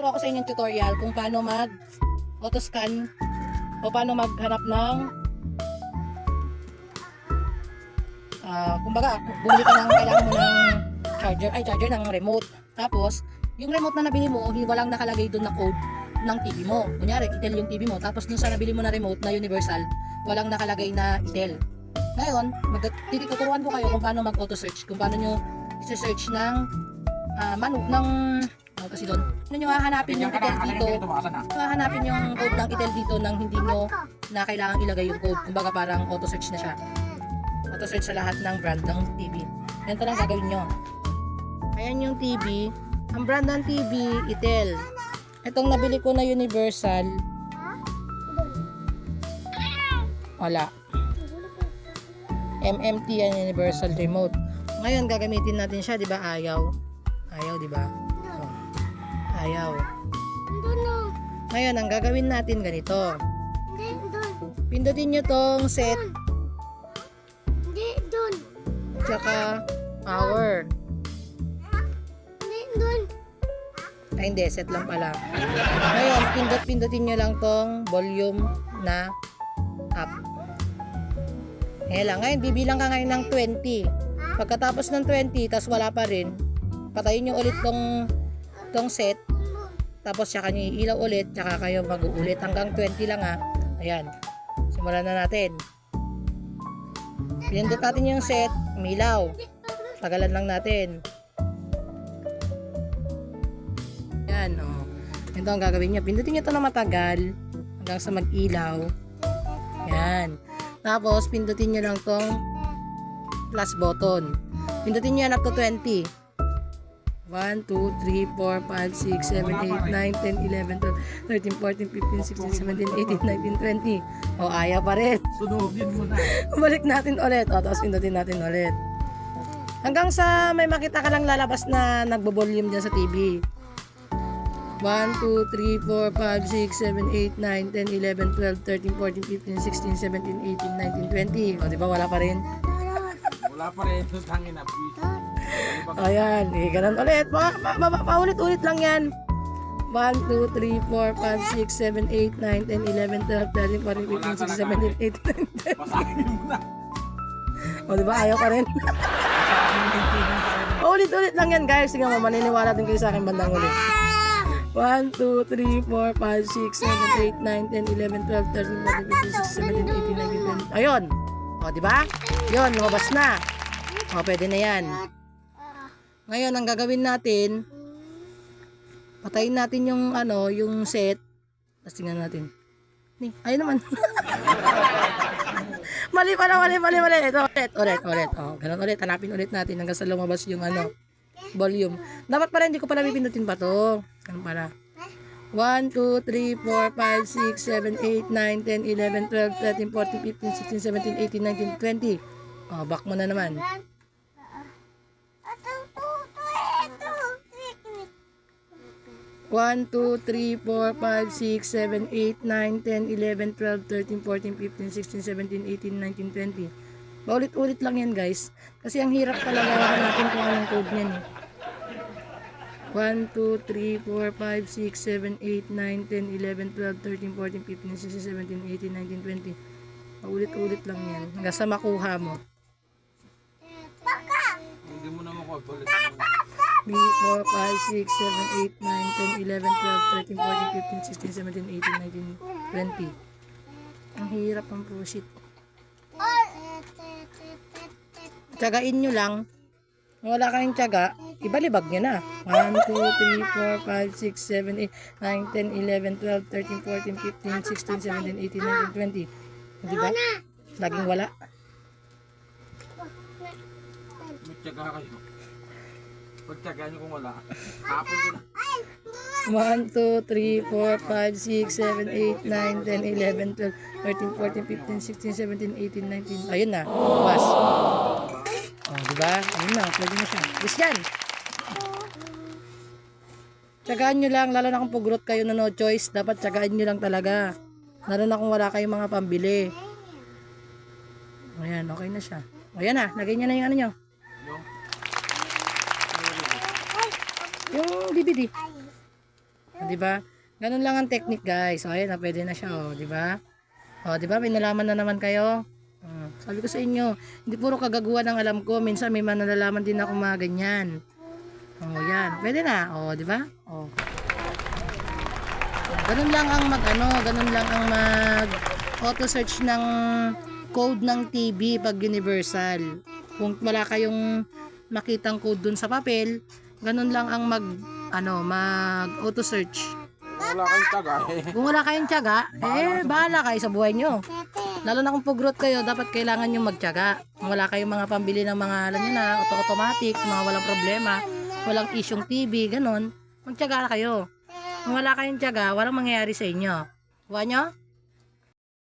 Turo ako sa inyong tutorial kung paano mag auto-scan o paano maghanap ng kumbaga, bumili ka ng kailangan mo ng charger ng remote. Tapos, yung remote na nabili mo, walang nakalagay doon na code ng TV mo. Kunyari, Itel yung TV mo. Tapos, nung sa nabili mo na remote na universal, walang nakalagay na Itel. Ngayon, tuturuan ko kayo kung paano mag-auto-search. Kung paano nyo i-search ng kasi doon. Ano nyo hahanapin yung Itel dito. Hahanapin yung code ng Itel dito nang hindi nyo na kailangan ilagay yung code. Kumbaga parang auto-search na siya. Auto-search sa lahat ng brand ng TV. Ganito lang gagawin nyo. Ayan yung TV. Ang brand ng TV, Itel. Itong nabili ko na universal. Wala. MMT yan, universal remote. Ngayon gagamitin natin siya, 'di ba? Ayaw, 'di ba? Oh. Ayaw. Ngayon ang gagawin natin ganito. Pindutin niyo tong set. Tsaka power. Ay hindi, set lang pala. Ngayon, pindutin nyo lang tong volume na up. Ngayon lang. Ngayon, bibilang ka ngayon ng 20. Pagkatapos ng 20, tas wala pa rin, patayin nyo ulit tong set. Tapos, tsaka nyo iilaw ulit, tsaka kayo mag-uulit. Hanggang 20 lang ha. Ayan. Simulan na natin. Pinindot natin yung set, umilaw. Tagalan lang natin. Yan, oh. Ito ang gagawin nyo. Pindutin nyo ito na matagal hanggang sa mag-ilaw. Yan. Tapos, pindutin nyo lang tong plus button. Pindutin nyo yan up to 20. 1, 2, 3, 4, 5, 6, 7, 8, 9, 10, 11, 12, 13, 14, 15, 16, 17, 18, 19, 20. O, ayaw pa rin. Sunugin mo na. Balik natin ulit. O, tapos pindutin natin ulit. Hanggang sa may makita ka lang lalabas na nagbo-volume dyan sa TV. 1, 2, 3, 4, 5, 6, 7, 8, 9, 10, 11, 12, 13, 14, 15, 16, 17, 18, 19, 20. O, di ba wala pa rin? Wala pa rin. Tangin na. Ayan, ganun ulit. Paulit-ulit lang yan. 1, 2, 3, 4, 5, 6, 7, 8, 9, 10, 11, 12, 13, 14, 15, 16, 17, 18, 19, 20. Pasangin mo na. O, di ba? Ayaw pa rin. Ulit-ulit lang yan, guys. Sige mo, maniniwala din kayo sa akin bandang ulit. 1, 2, 3, 4, 5, 6, 7, 8, 9, 10, 11, 12, 13, 14, 15, 16, 17, 18, 19, 20. Ayun. O, di ba? Yun, lumabas na. O, pwede na yan. Ngayon, ang gagawin natin, patayin natin yung, yung set. Tapos tingnan natin. Ayun naman. Mali pala. Ito, ulit. O, ganun ulit. Hanapin ulit natin hanggang sa lumabas yung, volume. Dapat pala, hindi ko pala pipindutin pa to. Ganun pala. 1, 2, 3, 4, 5, 6, 7, 8, 9, 10, 11, 12, 13, 14, 15, 16, 17, 18, 19, 20. O, back mo na naman. 1, 2, 3, 4, 5, 6, 7, 8, 9, 10, 11, 12, 13, 14, 15, 16, 17, 18, 19, 20. Paulit-ulit lang yan, guys. Kasi ang hirap talaga natin kung anong code niyan eh. 1, 2, 3, 4, 5, 6, 7, 8, 9, 10, 11, 12, 13, 14, 15, 16, 17, 18, 19, 20. Paulit-ulit lang yan. Hanggang sa makuha mo. Hindi mo na makuha. 3, 4, 5, 6, 7, 8, 9, 10, 11, 12, 13, 14, 15, 16, 17, 18, 19, 20. Ang hirap ang pushit. Tiyagain nyo lang. Kung wala kayong tiyaga, ibalibag nyo na. 1, 2, 3, 4, 5, 6, 7, 8, 9, 10, 11, 12, 13, 14, 15, 16, 17, 18, 19, 20. Diba? Laging wala. Magtyaga kayo. Pagtyaga nyo kung wala. Hapon ko na. 1, 2, 3, 4, 5, 6, 7, 8, 9, 10, 11, 12, 13, 14, 15, 16, 17, 18, 19. Ayun na. Bas. O, diba? Ayun na. Pwede na siya. Yes yan. Tsagaan nyo lang. Lalo na kung pugrot kayo na no choice. Dapat tsagaan nyo lang talaga. Lalo na kung wala kayong mga pambili. Ayan. Okay na siya. Ayan na. Lagay nyo na yung ano nyo. Yung DVD. di ba? Ganun lang ang technique, guys. O, ayan, pwede na siya, o, di ba? O, di ba? May nalaman na naman kayo. Sabi ko sa inyo, hindi puro kagaguhan ang alam ko. Minsan may manalalaman din ako mga ganyan. O, yan. Pwede na. O, di ba? O. Ganun lang ang ganun lang ang auto search ng code ng TV pag universal. Kung wala kayong makitang code dun sa papel, ganun lang ang mag auto search. Wala kayong taga eh. Kung wala kayong tiyaga, bahala kayo sa buhay nyo. Lalo na kung pugrot kayo, dapat kailangan nyo magtiyaga. Kung wala kayong mga pambili ng mga, alam nyo na, automatic, mga walang problema, walang isyong TV, ganun, magtiyaga kayo. Kung wala kayong tiyaga, walang mangyayari sa inyo. Kuha nyo?